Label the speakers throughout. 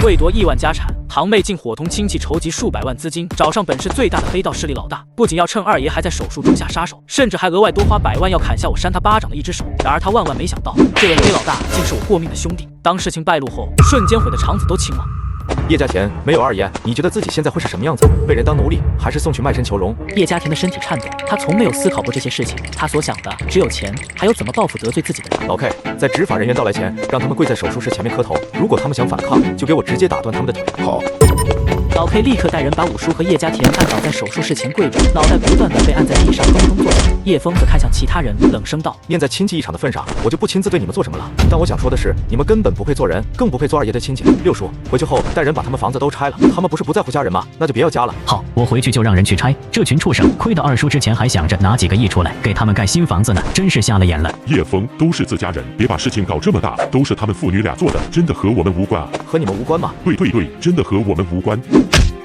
Speaker 1: 为夺亿万家产，堂妹竟伙同亲戚筹集数百万资金，找上本市最大的黑道势力老大，不仅要趁二爷还在手术中下杀手，甚至还额外多花100万要砍下我扇他巴掌的一只手。然而他万万没想到，这位黑老大竟是我过命的兄弟。当事情败露后，瞬间毁得肠子都青了。
Speaker 2: 叶家田没有二爷，你觉得自己现在会是什么样子？被人当奴隶，还是送去卖身求荣？
Speaker 1: 叶家田的身体颤抖，他从没有思考过这些事情，他所想的只有钱，还有怎么报复得罪自己的人。
Speaker 2: 老 K， 在执法人员到来前，让他们跪在手术室前面磕头。如果他们想反抗，就给我直接打断他们的腿。好。
Speaker 1: 老 K 立刻带人把五叔和叶家田按倒在手术室前跪着，脑袋不断地被按在地上咚咚作响。叶枫则看向其他人，冷声道：“
Speaker 2: 念在亲戚一场的份上，我就不亲自对你们做什么了。但我想说的是，你们根本不配做人，更不配做二爷的亲戚。六叔，回去后带人把他们房子都拆了。他们不是不在乎家人吗？那就别要家了。”
Speaker 3: 好，我回去就让人去拆。这群畜生，亏得二叔之前还想着拿几个亿出来给他们盖新房子呢，真是瞎了眼了。
Speaker 4: 叶枫都是自家人，别把事情搞这么大，都是他们父女俩做的，真的和我们无关啊。
Speaker 2: 和你们无关吗？
Speaker 4: 对，真的和我们无关。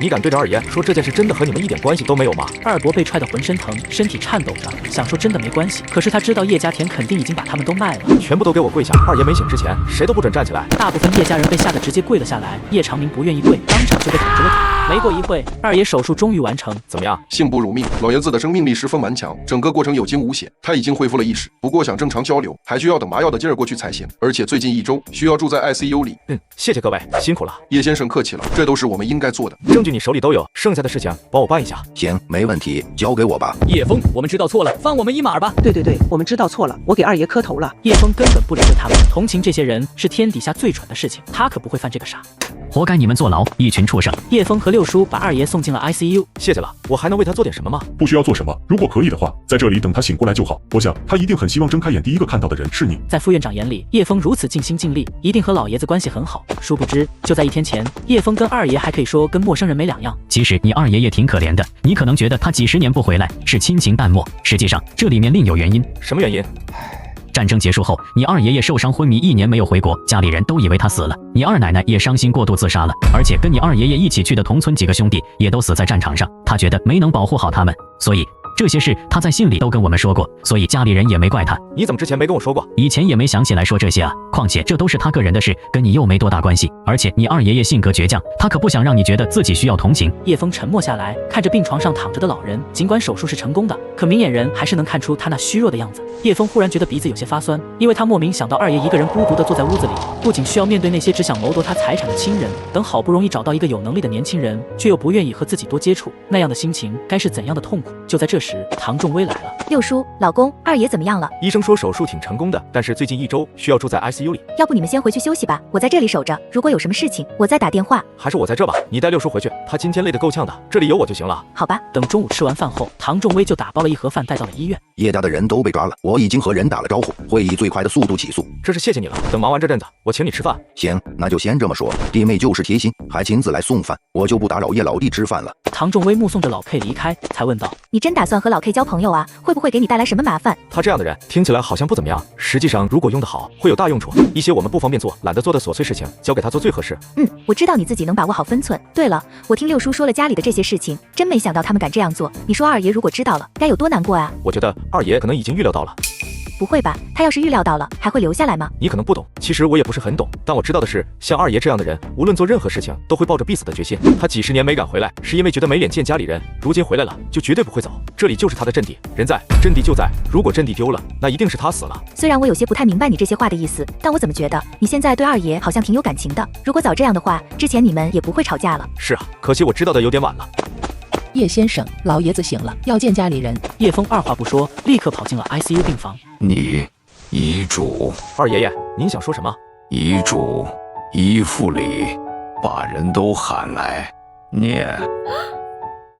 Speaker 2: 你敢对着二爷说这件事真的和你们一点关系都没有吗？
Speaker 1: 二伯被踹得浑身疼，身体颤抖着，想说真的没关系，可是他知道叶家田肯定已经把他们都卖了。
Speaker 2: 全部都给我跪下！二爷没醒之前，谁都不准站起来。
Speaker 1: 大部分叶家人被吓得直接跪了下来，叶长明不愿意跪，当场就被捅着了腿。没过一会，二爷手术终于完成。
Speaker 2: 怎么样？
Speaker 5: 幸不辱命，老爷子的生命力十分顽强，整个过程有惊无险，他已经恢复了意识，不过想正常交流，还需要等麻药的劲儿过去才行，而且最近1周需要住在 ICU 里。
Speaker 2: 谢谢各位，辛苦了。
Speaker 5: 叶先生客气了，这都是我们应该做的。
Speaker 2: 证据你手里都有，剩下的事情帮我办一下。
Speaker 6: 行，没问题，交给我吧。
Speaker 7: 叶枫，我们知道错了，放我们一马吧。
Speaker 8: 对，我们知道错了，我给二爷磕头了。
Speaker 1: 叶枫根本不理会他们，同情这些人是天底下最蠢的事情，他可不会犯这个傻。
Speaker 3: 活该你们坐牢，一群畜生！
Speaker 1: 叶枫和六叔把二爷送进了 ICU。
Speaker 2: 谢谢了，我还能为他做点什么吗？
Speaker 4: 不需要做什么，如果可以的话，在这里等他醒过来就好。我想他一定很希望睁开眼第一个看到的人是你。
Speaker 1: 在副院长眼里，叶枫如此尽心尽力，一定和老爷子关系很好。殊不知，就在1天前，叶枫跟二爷还可以说跟陌生人没两样。
Speaker 3: 其实你二爷爷挺可怜的，你可能觉得他几十年不回来是亲情淡漠，实际上这里面另有原因。
Speaker 2: 什么原因？
Speaker 3: 战争结束后，你二爷爷受伤昏迷1年没有回国，家里人都以为他死了。你二奶奶也伤心过度自杀了，而且跟你二爷爷一起去的同村几个兄弟也都死在战场上，他觉得没能保护好他们，所以这些事他在信里都跟我们说过，所以家里人也没怪他。
Speaker 2: 你怎么之前没跟我说过？
Speaker 3: 以前也没想起来说这些啊，况且这都是他个人的事，跟你又没多大关系。而且你二爷爷性格倔强，他可不想让你觉得自己需要同情。
Speaker 1: 叶枫沉默下来，看着病床上躺着的老人，尽管手术是成功的，可明眼人还是能看出他那虚弱的样子。叶枫忽然觉得鼻子有些发酸，因为他莫名想到二爷一个人孤独地坐在屋子里，不仅需要面对那些只想谋夺他财产的亲人，等好不容易找到一个有能力的年轻人，却又不愿意和自己多接触，那样的心情该是怎样的痛苦？就在这时，唐仲威来了。
Speaker 9: 六叔，老公，二爷怎么样了？
Speaker 2: 医生说手术挺成功的，但是最近1周需要住在 ICU 里。
Speaker 9: 要不你们先回去休息吧，我在这里守着，如果有什么事情，我再打电话。
Speaker 2: 还是我在这吧，你带六叔回去，他今天累得够呛的，这里有我就行了。
Speaker 9: 好吧。
Speaker 1: 等中午吃完饭后，唐仲威就打包了1盒饭带到了医院。
Speaker 6: 叶家的人都被抓了，我已经和人打了招呼，会以最快的速度起诉。
Speaker 2: 这是谢谢你了，等忙完这阵子，我请你吃饭。
Speaker 6: 行，那就先这么说。弟妹就是贴心，还亲自来送饭，我就不打扰叶老弟吃饭了。
Speaker 1: 唐仲威目送着老 K 离开，才问道：“
Speaker 9: 你真打算和老 K 交朋友啊？会不会给你带来什么麻烦？”
Speaker 2: 他这样的人听起来好像不怎么样，实际上如果用得好，会有大用处。一些我们不方便做、懒得做的琐碎事情，交给他做最合适。
Speaker 9: 我知道你自己能把握好分寸。对了，我听六叔说了家里的这些事情，真没想到他们敢这样做。你说二爷如果知道了，该有多难过啊？
Speaker 2: 我觉得二爷可能已经预料到了。
Speaker 9: 不会吧？他要是预料到了，还会留下来吗？
Speaker 2: 你可能不懂，其实我也不是很懂，但我知道的是，像二爷这样的人，无论做任何事情，都会抱着必死的决心。他几十年没敢回来，是因为觉得没脸见家里人，如今回来了，就绝对不会走。这里就是他的阵地，人在，阵地就在。如果阵地丢了，那一定是他死了。
Speaker 9: 虽然我有些不太明白你这些话的意思，但我怎么觉得你现在对二爷好像挺有感情的？如果早这样的话，之前你们也不会吵架了。
Speaker 2: 是啊，可惜我知道的有点晚了。
Speaker 8: 叶先生，老爷子醒了，要见家里人。
Speaker 1: 叶枫二话不说，立刻跑进了 ICU 病房。
Speaker 10: 遗嘱，
Speaker 2: 二爷爷，您想说什么？
Speaker 10: 遗嘱，遗腹里把人都喊来念。